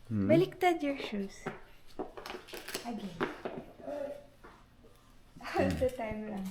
Baliktad your shoes. Again. Sa time lang.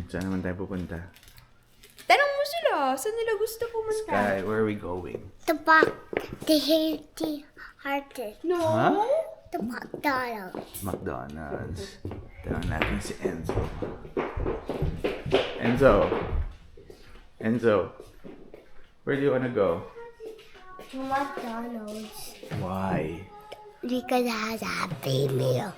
Saan naman tayo pupunta? Tanong mo sila, saan nila gusto pumunta? Sky, where are we going? The back, the Haiti Hearted. No? Huh? The McDonald's. McDonald's. Tanong natin si Enzo. Enzo, where do you wanna go? McDonald's. Why? Because it has a Happy Meal.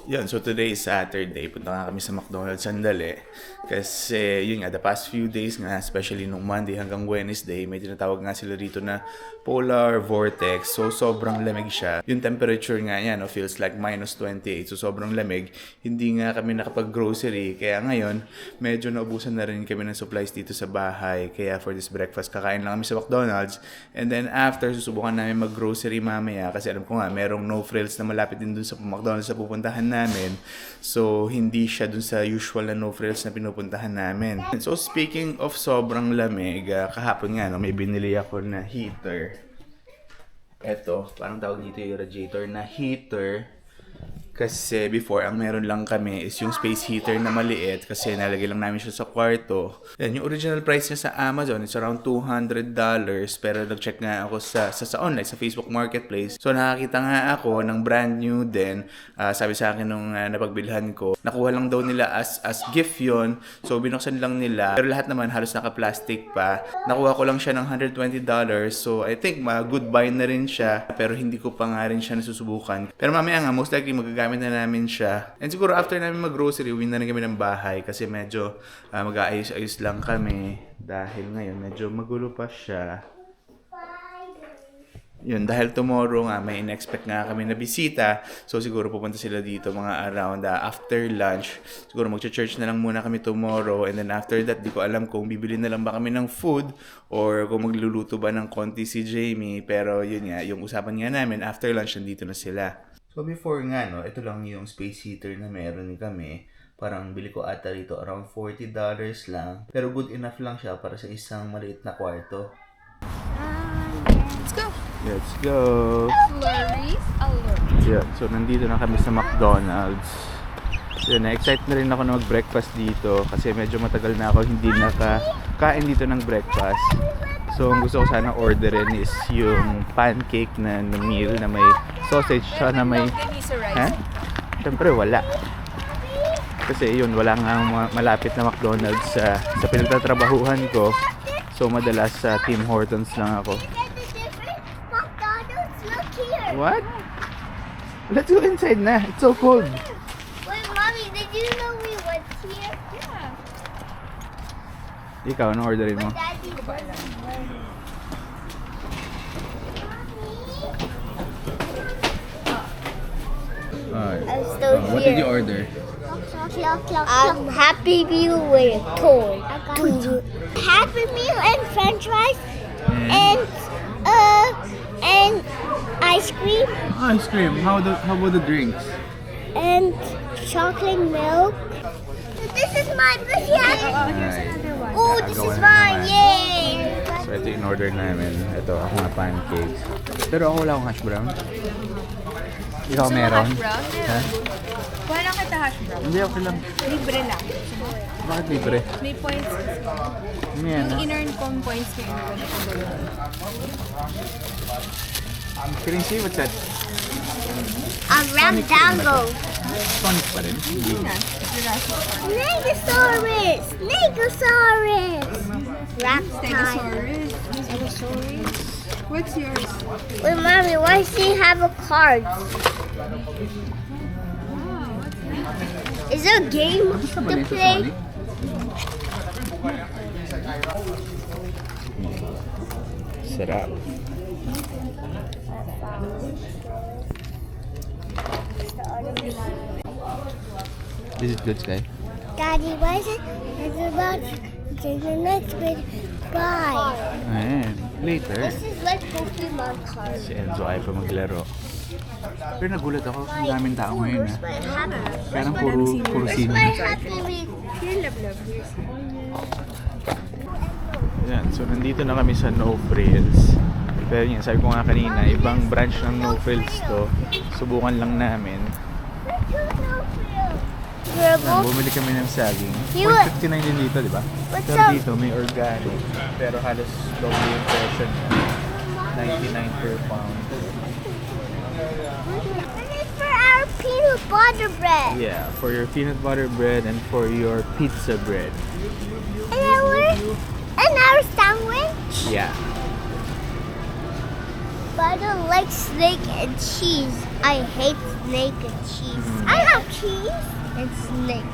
Yun, so today is Saturday. Punta nga kami sa McDonald's sandali. Kasi yun nga, the past few days nga, especially nung Monday hanggang Wednesday, may tinatawag nga sila rito na polar vortex. So sobrang lamig siya. Yung temperature nga yan, no, feels like minus 28. So sobrang lamig. Hindi nga kami nakapag-grocery. Kaya ngayon, medyo naubusan na rin kami ng supplies dito sa bahay. Kaya for this breakfast, kakain lang kami sa McDonald's. And then after, susubukan namin mag-grocery mamaya. Kasi alam ko nga, merong no frills na malapit din dun sa McDonald's na pupuntahan namin. So, hindi siya dun sa usual na no frills na pinupuntahan namin. So, speaking of sobrang lamig, kahapon nga, no, may binili ako na heater. Eto, parang tawag dito yung radiator na heater. Kasi before, ang meron lang kami is yung space heater na maliit kasi nalagay lang namin siya sa kwarto. Yan, yung original price niya sa Amazon is around $200 pero nag-check nga ako sa online, sa Facebook Marketplace. So nakakita nga ako ng brand new din. Sabi sa akin nung napagbilhan ko, nakuha lang daw nila as gift yon. So binuksan lang nila. Pero lahat naman halos naka-plastic pa. Nakuha ko lang siya ng $120. So I think good buy na rin siya. Pero hindi ko pa nga rin siya nasusubukan. Pero mamaya nga, most likely magagamit na namin siya. And siguro after namin mag-grocery, uwi na rin kami ng bahay kasi medyo mag-aayos-ayos lang kami dahil ngayon medyo magulo pa siya. Yun, dahil tomorrow nga may in-expect nga kami na bisita. So siguro pupunta sila dito mga around after lunch. Siguro mag-church na lang muna kami tomorrow and then after that, di ko alam kung bibili na lang ba kami ng food or kung magluluto ba ng konti si Jamie. Pero yun nga, yung usapan nga namin, after lunch nandito na sila. So before nga, no, ito lang yung space heater na meron kami. Parang bili ko ata rito around $40 lang. Pero good enough lang siya para sa isang maliit na kwarto. Let's go! Let's go! Flurries alert. Yeah, so nandito na kami sa McDonald's. So na-excite na rin ako na mag-breakfast dito kasi medyo matagal na ako hindi nakakain dito ng breakfast. So ang gusto ko sana orderin is yung pancake na meal na may sausage siya na may... Ha? Siyempre wala. Kasi yun, wala nga malapit na McDonald's sa pinagtatrabahuhan ko. So madalas sa Tim Hortons lang ako. McDonald's, look here. What? Let's go inside na. It's so cold. Wait, Mommy, did you know we went here? Yeah. Ikaw, ano orderin mo? Daddy I'm still What did you order? Happy Meal with toy. Happy Meal and French fries and ice cream Ice cream. How about the drinks? and chocolate milk. This is mine. This is Oh, this is mine. Yay! So ito yung order namin. Ito, ako nga pancakes. Pero ako wala akong hash brown. Ikaw meron? Hash brown? Ha? Wala kita hash brown. Hindi, okay lang. Libre lang. Bakit libre? May points. Ano yan? Yung in-earn kong points kayo. Can you see what's that? A rectangle. Sonic pa rin. Negosaurus. Negosaurus. Stegosaurus. Stegosaurus. What's yours? Wait, Mommy, why does he have a card? Is there a game to play? Sarap. This is good, Sky. Daddy, why is it? It's about to the next bit. Bye. Ayan. Later. This is like Pokemon cards. Si Enzo ay pa maglaro. Pero nagulat ako. Ang daming tao ngayon. Where's my happy? Parang puro Where's sino. my happy meal? Here, love, love. Here's Yan. So, nandito na kami sa No Frills. Pero yun, sabi ko nga kanina, ibang branch ng No Frills to. Subukan lang namin. Bumili kami ng saging. You- 159 din dito, di ba? What's Pero up? dito may organic. Pero halos double yung presyo niya. 99 per pound. This is for our peanut butter bread. Yeah, for your peanut butter bread and for your pizza bread. And our sandwich. Yeah. But I don't like snake and cheese. I hate snake and cheese. I have cheese and snake.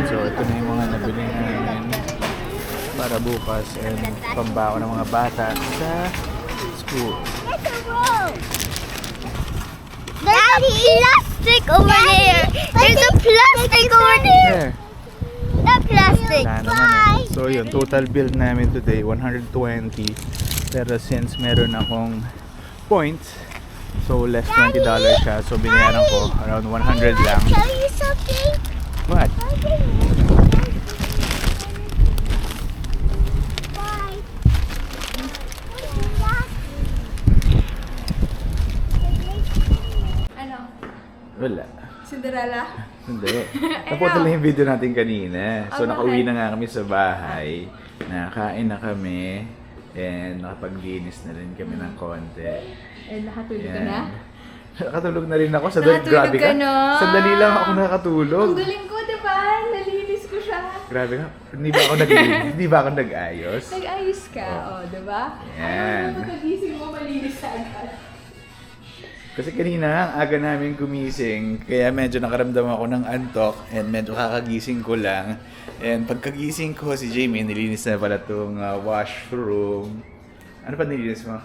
So ito na yung mga nabili namin para bukas and pambako ng mga bata sa school. There's a roll. There's a plastic over there. There's a plastic over there. There. The plastic. Wala naman eh. So yun, total bill namin today, 120. Pero since meron akong points, so less $20 siya. So binayaran ko around 100 lang. Can I tell you something? What? Bye. Ano? Wala. Cinderella? Hindi. Naputol na yung video natin kanina. So Oh, nakauwi bakit? na nga kami sa bahay. Nakakain na kami. And nakapaglinis na rin kami ng konti. Eh, nakatulog ka Yan. na? Nakatulog na rin ako. Nakatulog Grabe ka na? Sandali lang ako nakatulog. Ang galing ko, diba? Nalinis ko siya. Grabe ka. Hindi ba ako nag-ayos? Nag-ayos ka, Oh. diba? Yan. Ano, pagkagising mo, malinis na agad. Kasi kanina ang aga namin gumising, kaya medyo nakaramdam ako ng antok and medyo kakagising ko lang. And pagkagising ko, si Jamie, nilinis na pala itong washroom. Ano pa nilinis mo?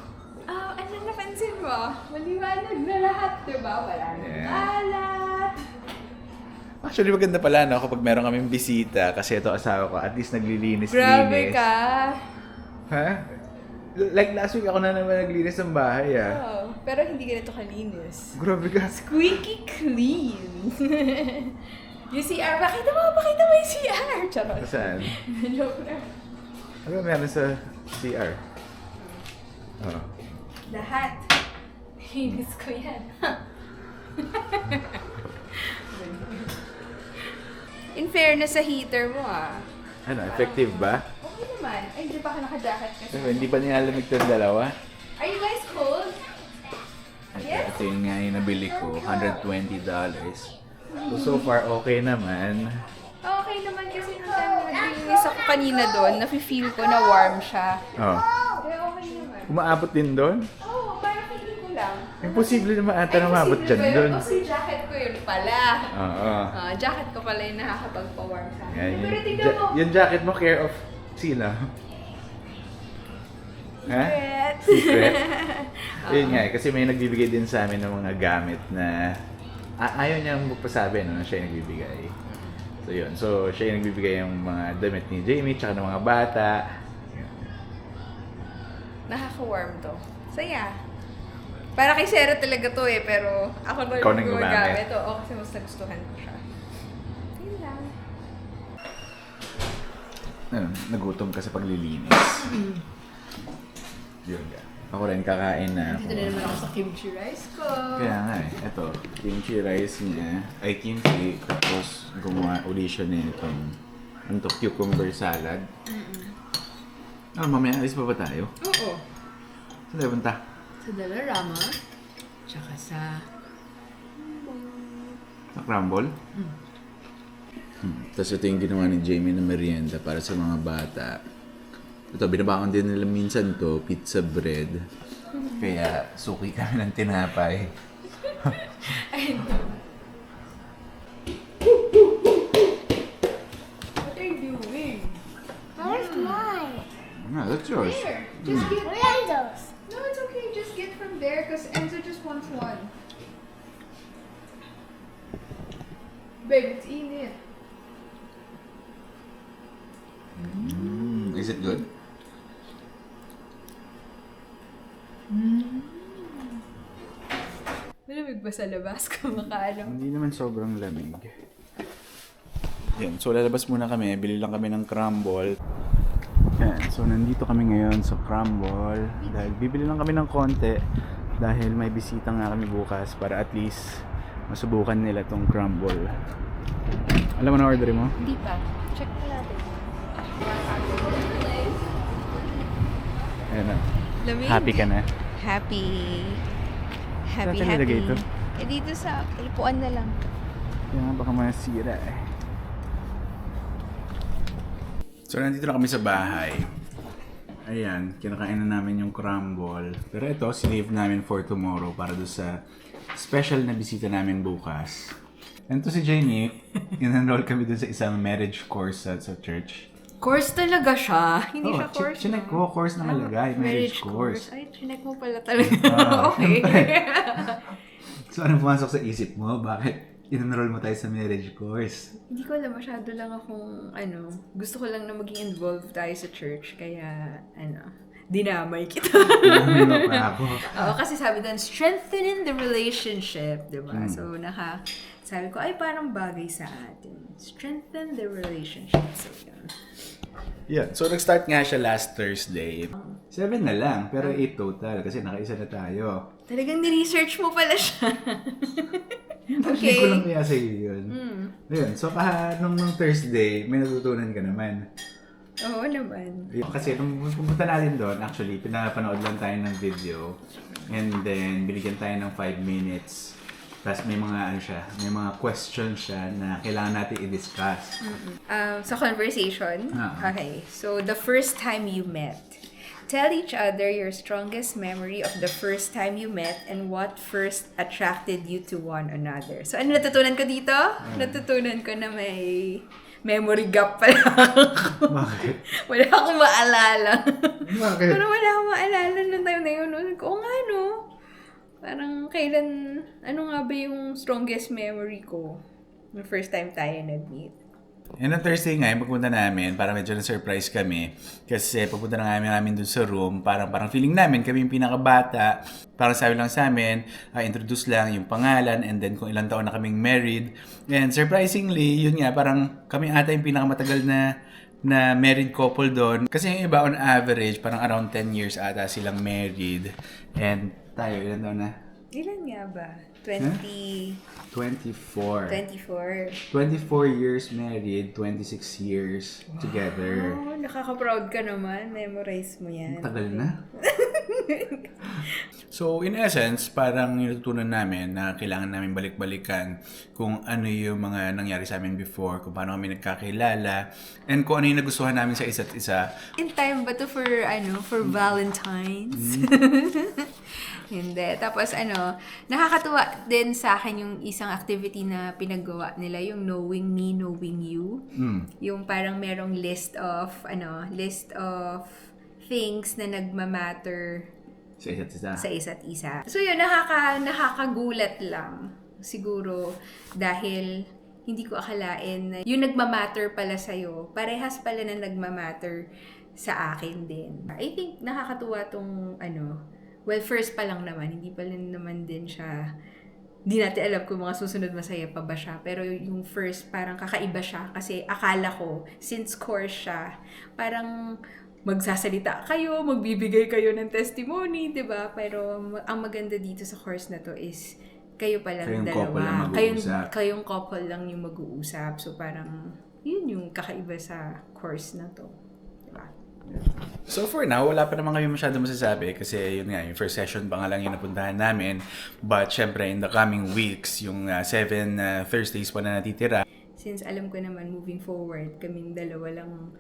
Ah, ano napansin mo? Maliwanag na lahat, diba? Wala nang Yeah. alat. Actually, maganda pala no, kapag meron kaming bisita, kasi ito asawa ko, at least naglilinis-linis. Grabe ka. Ha? Like last week, ako na naman naglinis ng bahay ah. Oh, pero hindi ganito kalinis. Grabe ka. Squeaky clean. Yung CR, pakita mo yung CR. Charot. Saan? Joke lang. Ano ba meron sa CR? Oh. Lahat. Hinis ko yan. In fairness sa heater mo Ano, effective ba? Okay naman. Ay, hindi pa ka naka-jacket kasi. Hindi ba nilalamig itong dalawa? Are you guys cold? Yes? Ito yung nga yung nabili ko, $120. So far, okay naman. Okay naman kasi nung time na naglinis ako kanina doon, nafe-feel ko na warm siya. Oh. Kaya okay naman. Umaabot din doon? Oo, parang feeling ko lang. Imposible naman ata na umabot Ay, dyan posible ko doon. yun. Kasi jacket ko yun pala. Oo. Jacket ko pala yung nakakapagpa-warm sa akin. Yan, Pero tignan mo. yung jacket mo, care of sino? Ha? Secret. Secret? Yun nga, kasi may nagbibigay din sa amin ng mga gamit na ayaw niyang magpasabi na siya yung nagbibigay. So yun, so siya yung nagbibigay yung mga damit ni Jamie tsaka ng mga bata. Nakaka-warm to. Saya. Para kay Sarah talaga to eh, pero ako na Ikaw yung nang gumagamit. gumamit. Oo, kasi mas nagustuhan ko siya. Yun lang. Ano, nagutom ka sa paglilinis. Yun ka. Ako rin kakain na ako. Dito na naman ako sa kimchi rice ko. Kaya nga eh, ito, kimchi rice niya, ay kimchi, tapos gumawa uli siya nitong, ano to, cucumber salad. Ano, mamaya alis pa ba tayo? Oo. Saan tayo punta? Sa Dalarama, tsaka sa... Sa Crumble? Tapos ito yung ginawa ni Jamie na merienda para sa mga bata. Ito, binabaon din nila minsan to, pizza bread. Kaya suki kami ng tinapay. What are you doing? Where's mine? Ah, that's yours. Here, just get... Where are those? No, it's okay. Just get from there because Enzo just wants one. Babe, it's init. Is it good? Malamig ba sa labas kumakaano? Hindi naman sobrang lamig. Yan, so lalabas muna kami. Bili lang kami ng crumble. Yan. So nandito kami ngayon sa Crumble dahil bibili lang kami ng konti dahil may bisita nga kami bukas para at least masubukan nila tong crumble. Alam mo na order mo? Hindi pa. Check mo natin. Ayan na. Lamig. Happy ka na? Happy. Happy, Saan happy. nilagay ito? Eh, dito sa upuan na lang. Kaya baka masira eh. So nandito na kami sa bahay. Ayan, kinakain na namin yung crumble. Pero ito, sinave namin for tomorrow para doon sa special na bisita namin bukas. And to si Jenny, in-enroll kami doon sa isang marriage course sa church. Course talaga siya. Hindi siya course. Chinek ko, course nakalagay, marriage course. Ay, chinek mo pala talaga. Okay. So ano pumasok sa isip mo? Bakit in-enroll mo tayo sa marriage course? Hindi ko alam, masyado lang akong, gusto ko lang na maging involved tayo sa church. Kaya, dinamay kita. Ano pa ako? Oo, kasi sabi doon, strengthening the relationship, di ba? So, sabi ko, ay, parang bagay sa atin. Strengthen the relationship. So, yun. Yeah, so nag-start nga siya last Thursday. 7 na lang, pero 8 total kasi nakaisa na tayo. Talagang ni-research mo pala siya. Hindi ko lang kaya sa'yo yun. Ayun, so nung Thursday, may natutunan ka naman. Oo naman. Kasi nung pumunta natin doon, actually, pinapanood lang tayo ng video. And then, binigyan tayo ng 5 minutes. Tapos may mga may mga questions siya na kailangan natin i-discuss. So, conversation. Okay. So, the first time you met. Tell each other your strongest memory of the first time you met and what first attracted you to one another. So, ano natutunan ko dito? Natutunan ko na may memory gap pala ako. Bakit? Wala akong maalala. Bakit? Pero wala akong maalala nung time na yun. Oo nga, no? Parang ano nga ba yung strongest memory ko? The first time tayo nag-meet. And on Thursday nga, yung pagpunta namin, parang medyo na-surprise kami. Kasi pagpunta na namin dun sa room, parang feeling namin, kami yung pinakabata. Parang sabi lang sa amin, introduce lang yung pangalan, and then kung ilang taon na kaming married. And surprisingly, yun nga, parang kami ata yung pinakamatagal na married couple doon. Kasi yung iba on average, parang around 10 years ata silang married. And tayo, ilan taon na? Ilan nga ba? 24. 24 years married, 26 years together. Oh, nakaka-proud ka naman. Memorize mo yan. Tagal na. So, in essence, parang natutunan namin na kailangan namin balik-balikan kung ano yung mga nangyari sa amin before, kung paano kami nagkakilala, and kung ano yung nagustuhan namin sa isa't isa. In time ba to for Valentine's? Hindi. Tapos nakakatuwa din sa akin yung isang activity na pinagawa nila, yung Knowing Me, Knowing You. Yung parang merong list of things na nagmamatter sa isa't isa. So yun, nakakagulat lang. Siguro dahil hindi ko akalain na yung nagmamatter pala sa'yo, parehas pala na nagmamatter sa akin din. I think nakakatuwa tong well, first pa lang naman, hindi pa lang naman din siya, hindi natin alam kung mga susunod masaya pa ba siya. Pero yung first, parang kakaiba siya. Kasi akala ko, since course siya, parang magsasalita kayo, magbibigay kayo ng testimony, di ba? Pero ang maganda dito sa course na to is, kayo pa lang dalawa. Kayong couple lang yung mag-uusap. So parang, yun yung kakaiba sa course na to. So for now, wala pa naman kami masyado masasabi kasi yun nga, yung first session pa nga lang yung napuntahan namin. But syempre, in the coming weeks, yung 7 Thursdays pa na natitira. Since alam ko naman, moving forward, kaming dalawa lang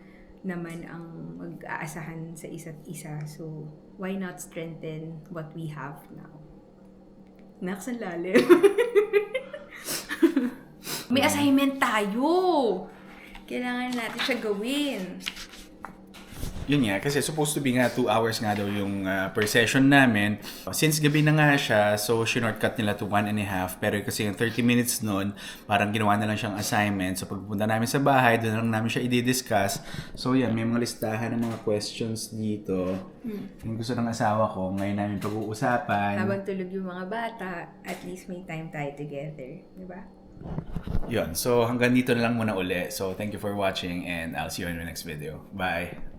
naman ang mag-aasahan sa isa't isa. So, why not strengthen what we have now? Naksan lalim. May assignment tayo! Kailangan natin siya gawin. Yun nga, kasi supposed to be nga 2 hours nga daw yung per session namin. Since gabi na nga siya, so shortcut nila to 1.5. Pero kasi yung 30 minutes nun, parang ginawa na lang siyang assignment. So pagpunta namin sa bahay, doon lang namin siya i-discuss. So yan, may mga listahan ng mga questions dito. Yung gusto ng asawa ko, ngayon namin pag-uusapan. Habang tulog yung mga bata, at least may time tayo together. Diba? Yun, so hanggang dito na lang muna uli. So thank you for watching and I'll see you in the next video. Bye!